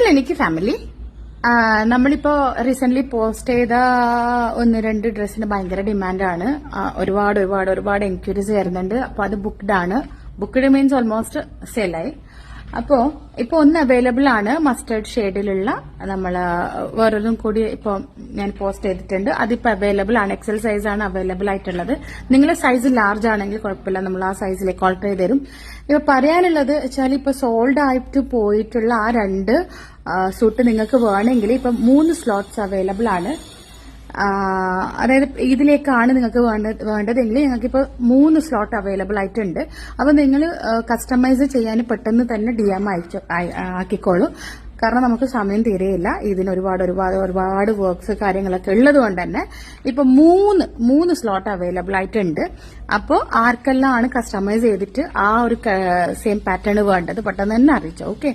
Clinic family. നമ്മളിപ്പോ recent post ചെയ്ത 1-2 ഡ്രസ്സിന് ഭയങ്കര ഡിമാൻഡാണ്. ഒരുപാട് എൻക്വയറീസ് വരുന്നുണ്ട്. അപ്പൊ അത് ബുക്ക്ഡ് ആണ്. ബുക്ക്ഡ് മീൻസ് ഓൾമോസ്റ്റ് സെയിലായി. അപ്പോ ഇപ്പൊ ഒന്ന് അവൈലബിൾ ആണ്, മസ്റ്റേർഡ് ഷെയ്ഡിലുള്ള നമ്മള് വേറൊന്നും കൂടി ഇപ്പൊ ഞാൻ പോസ്റ്റ് ചെയ്തിട്ടുണ്ട്. അതിപ്പോ അവൈലബിൾ ആണ്. എക്സൽ സൈസ് ആണ് അവൈലബിൾ ആയിട്ടുള്ളത്. നിങ്ങളുടെ സൈസ് ലാർജ് ആണെങ്കിൽ കുഴപ്പമില്ല, നമ്മൾ ആ സൈസിലേക്ക് ഓൾട്ടർ ചെയ്ത് തരും. ഇപ്പൊ പറയാനുള്ളത് വെച്ചാൽ ഇപ്പൊ സോൾഡ് ആയിട്ട് പോയിട്ടുള്ള ആ 2 സൂട്ട് നിങ്ങൾക്ക് വേണമെങ്കിൽ ഇപ്പൊ 3 സ്ലോട്ട്സ് അവൈലബിൾ ആണ്. അതായത് ഇതിലേക്കാണ് നിങ്ങൾക്ക് വേണ്ടതെങ്കിൽ ഞങ്ങൾക്കിപ്പോൾ 3 സ്ലോട്ട് അവൈലബിൾ ആയിട്ടുണ്ട്. അപ്പൊ നിങ്ങൾ കസ്റ്റമൈസ് ചെയ്യാൻ പെട്ടെന്ന് തന്നെ DM ആക്കിക്കോളൂ. കാരണം നമുക്ക് സമയം തീരെയില്ല. ഇതിന് ഒരുപാട് വർക്ക്സ് കാര്യങ്ങളൊക്കെ ഉള്ളത് കൊണ്ട് തന്നെ ഇപ്പൊ 3 സ്ലോട്ട് അവൈലബിൾ ആയിട്ടുണ്ട്. അപ്പോൾ ആർക്കെല്ലാം ആണ് കസ്റ്റമൈസ് ചെയ്തിട്ട് ആ ഒരു സെയിം പാറ്റേൺ വേണ്ടത് പെട്ടെന്ന് തന്നെ അറിയിച്ചോ. ഓക്കെ.